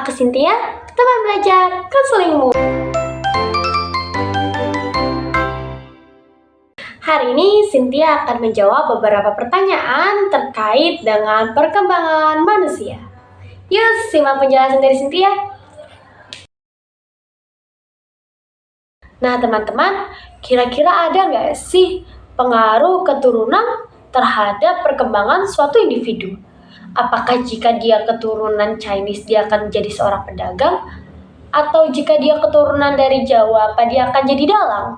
aku Cynthia, teman belajar konselingmu. Hari ini Cynthia akan menjawab beberapa pertanyaan terkait dengan perkembangan manusia. Yuk, simak penjelasan dari Cynthia. Nah teman-teman, kira-kira ada nggak sih pengaruh keturunan terhadap perkembangan suatu individu? Apakah jika dia keturunan Chinese dia akan menjadi seorang pedagang? Atau jika dia keturunan dari Jawa, apa dia akan jadi dalang?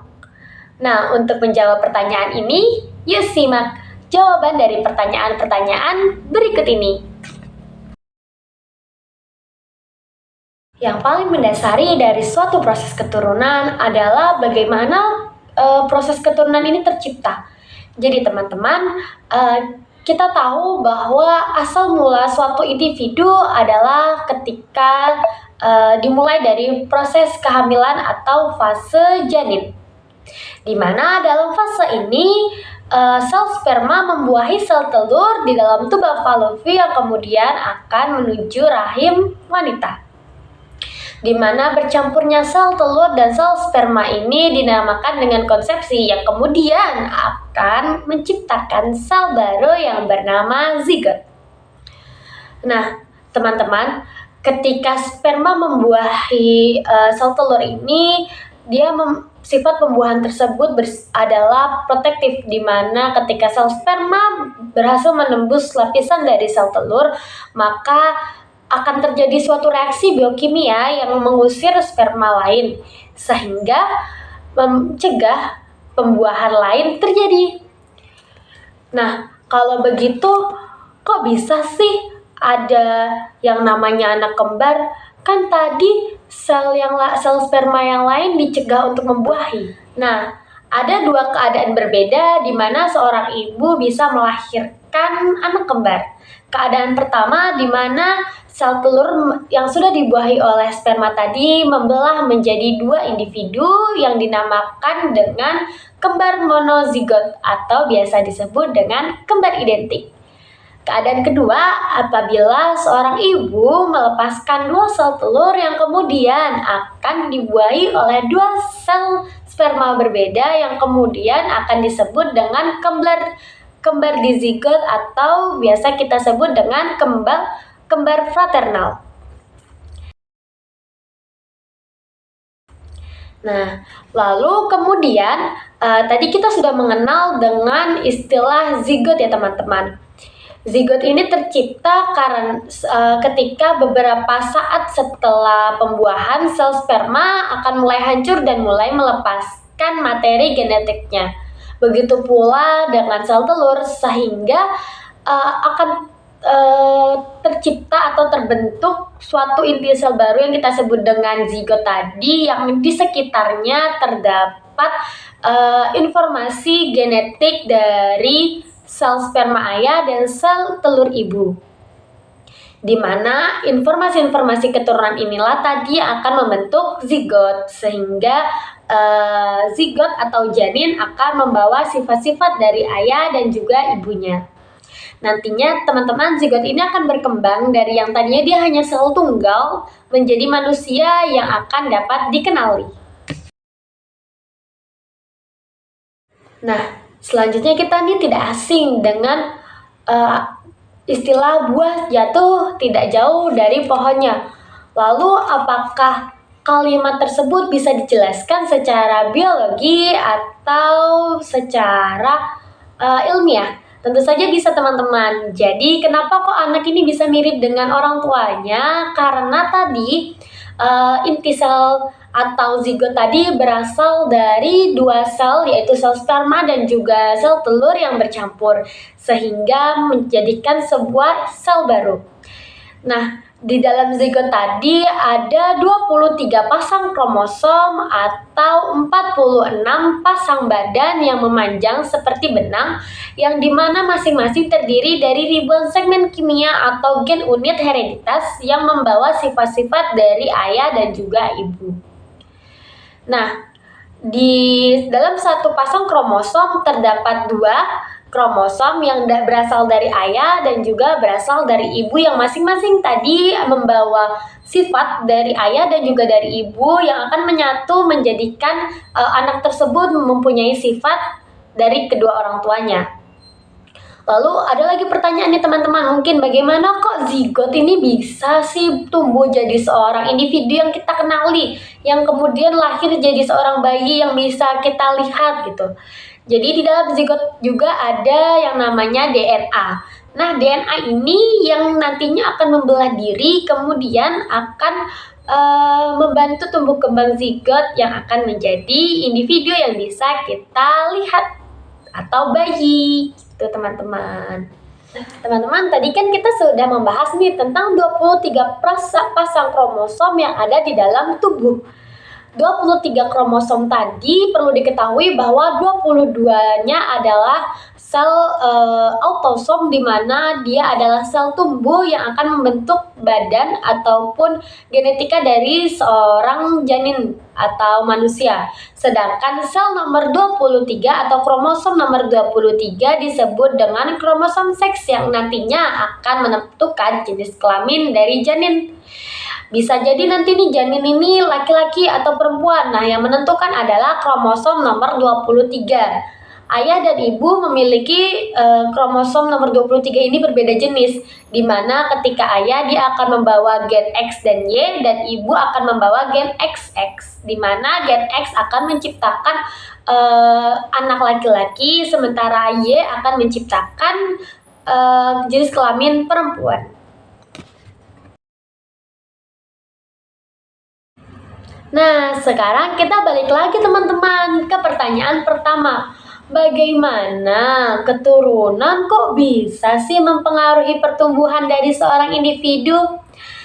Nah, untuk menjawab pertanyaan ini, yuk simak jawaban dari pertanyaan-pertanyaan berikut ini. Yang paling mendasari dari suatu proses keturunan adalah bagaimana proses keturunan ini tercipta. Jadi teman-teman, kita tahu bahwa asal mula suatu individu adalah ketika dimulai dari proses kehamilan atau fase janin. Di mana dalam fase ini sel sperma membuahi sel telur di dalam tuba Fallopi yang kemudian akan menuju rahim wanita. Di mana bercampurnya sel telur dan sel sperma ini dinamakan dengan konsepsi yang kemudian akan menciptakan sel baru yang bernama zigot. Nah, teman-teman, ketika sperma membuahi sel telur ini, sifat pembuahan tersebut adalah protektif, di mana ketika sel sperma berhasil menembus lapisan dari sel telur, maka akan terjadi suatu reaksi biokimia yang mengusir sperma lain, sehingga mencegah pembuahan lain terjadi. Nah, kalau begitu, kok bisa sih ada yang namanya anak kembar? Kan tadi sel sperma yang lain dicegah untuk membuahi. Nah, ada dua keadaan berbeda di mana seorang ibu bisa melahirkan anak kembar. Keadaan pertama di mana sel telur yang sudah dibuahi oleh sperma tadi membelah menjadi dua individu yang dinamakan dengan kembar monozigot atau biasa disebut dengan kembar identik. Keadaan kedua, apabila seorang ibu melepaskan dua sel telur yang kemudian akan dibuahi oleh dua sel sperma berbeda yang kemudian akan disebut dengan kembar dizigot atau biasa kita sebut dengan kembar fraternal. Nah, lalu kemudian tadi kita sudah mengenal dengan istilah zigot ya teman-teman. Zigot ini tercipta karena ketika beberapa saat setelah pembuahan sel sperma akan mulai hancur dan mulai melepaskan materi genetiknya. Begitu pula dengan sel telur sehingga akan tercipta atau terbentuk suatu inti sel baru yang kita sebut dengan zigot tadi, yang di sekitarnya terdapat informasi genetik dari sel sperma ayah dan sel telur ibu, di mana informasi-informasi keturunan inilah tadi akan membentuk zigot, sehingga zigot atau janin akan membawa sifat-sifat dari ayah dan juga ibunya. Nantinya teman-teman, zigot ini akan berkembang dari yang tadinya dia hanya sel tunggal menjadi manusia yang akan dapat dikenali. Nah, selanjutnya kita nih tidak asing dengan istilah buah jatuh tidak jauh dari pohonnya. Lalu apakah kalimat tersebut bisa dijelaskan secara biologi atau secara ilmiah? Tentu saja bisa teman-teman. Jadi kenapa kok anak ini bisa mirip dengan orang tuanya? Karena tadi inti sel atau zigot tadi berasal dari dua sel, yaitu sel sperma dan juga sel telur yang bercampur, sehingga menjadikan sebuah sel baru. Nah, di dalam zigot tadi ada 23 pasang kromosom atau 46 pasang badan yang memanjang seperti benang, yang dimana masing-masing terdiri dari ribuan segmen kimia atau gen unit hereditas yang membawa sifat-sifat dari ayah dan juga ibu. Nah, di dalam satu pasang kromosom terdapat dua kromosom yang berasal dari ayah dan juga berasal dari ibu yang masing-masing tadi membawa sifat dari ayah dan juga dari ibu yang akan menyatu menjadikan anak tersebut mempunyai sifat dari kedua orang tuanya. Lalu ada lagi pertanyaan nih teman-teman, mungkin bagaimana kok zigot ini bisa sih tumbuh jadi seorang individu yang kita kenali, yang kemudian lahir jadi seorang bayi yang bisa kita lihat gitu. Jadi di dalam zigot juga ada yang namanya DNA. Nah, DNA ini yang nantinya akan membelah diri, kemudian akan membantu tumbuh kembang zigot yang akan menjadi individu yang bisa kita lihat atau bayi gitu teman-teman. Teman-teman, tadi kan kita sudah membahas nih tentang 23 pasang kromosom yang ada di dalam tubuh. 23 kromosom tadi perlu diketahui bahwa 22-nya adalah sel autosom, di mana dia adalah sel tumbuh yang akan membentuk badan ataupun genetika dari seorang janin atau manusia. Sedangkan sel nomor 23 atau kromosom nomor 23 disebut dengan kromosom seks yang nantinya akan menentukan jenis kelamin dari janin. Bisa jadi nanti nih janin ini laki-laki atau perempuan. Nah, yang menentukan adalah kromosom nomor 23. Ayah dan ibu memiliki kromosom nomor 23 ini berbeda jenis, di mana ketika ayah dia akan membawa gen X dan Y dan ibu akan membawa gen XX, di mana gen X akan menciptakan anak laki-laki, sementara Y akan menciptakan jenis kelamin perempuan. Nah, sekarang kita balik lagi teman-teman ke pertanyaan pertama. Bagaimana keturunan kok bisa sih mempengaruhi pertumbuhan dari seorang individu?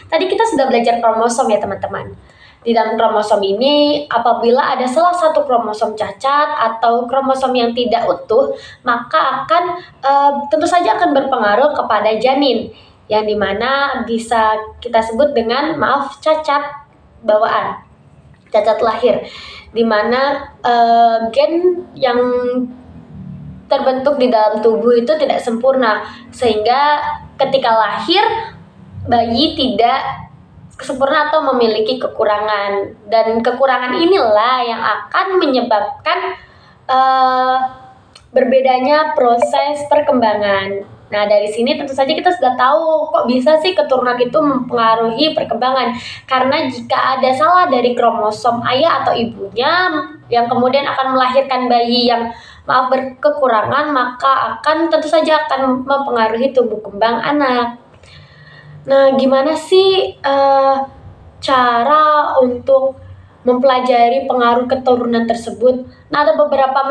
Tadi kita sudah belajar kromosom ya teman-teman. Di dalam kromosom ini, apabila ada salah satu kromosom cacat atau kromosom yang tidak utuh, maka akan tentu saja akan berpengaruh kepada janin, yang dimana bisa kita sebut dengan cacat bawaan, cacat lahir, di mana gen yang terbentuk di dalam tubuh itu tidak sempurna, sehingga ketika lahir bayi tidak sempurna atau memiliki kekurangan, dan kekurangan inilah yang akan menyebabkan berbedanya proses perkembangan. Nah, dari sini tentu saja kita sudah tahu kok bisa sih keturunan itu mempengaruhi perkembangan. Karena jika ada salah dari kromosom ayah atau ibunya yang kemudian akan melahirkan bayi yang berkekurangan, maka akan tentu saja akan mempengaruhi tumbuh kembang anak. Nah, gimana sih cara untuk mempelajari pengaruh keturunan tersebut? Nah, ada beberapa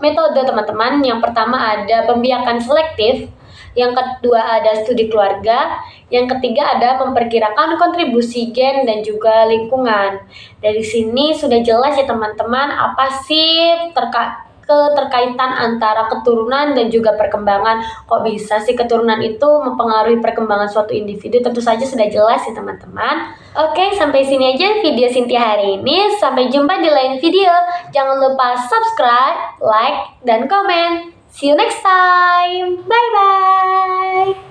metode teman-teman. Yang pertama ada pembiakan selektif, yang kedua ada studi keluarga, yang ketiga ada memperkirakan kontribusi gen dan juga lingkungan. Dari sini sudah jelas ya teman-teman apa sih keterkaitan antara keturunan dan juga perkembangan. Kok bisa sih keturunan itu mempengaruhi perkembangan suatu individu? Tentu saja sudah jelas ya teman-teman. Oke, sampai sini aja video Cynthia hari ini. Sampai jumpa di lain video. Jangan lupa subscribe, like, dan komen. See you next time. Bye-bye.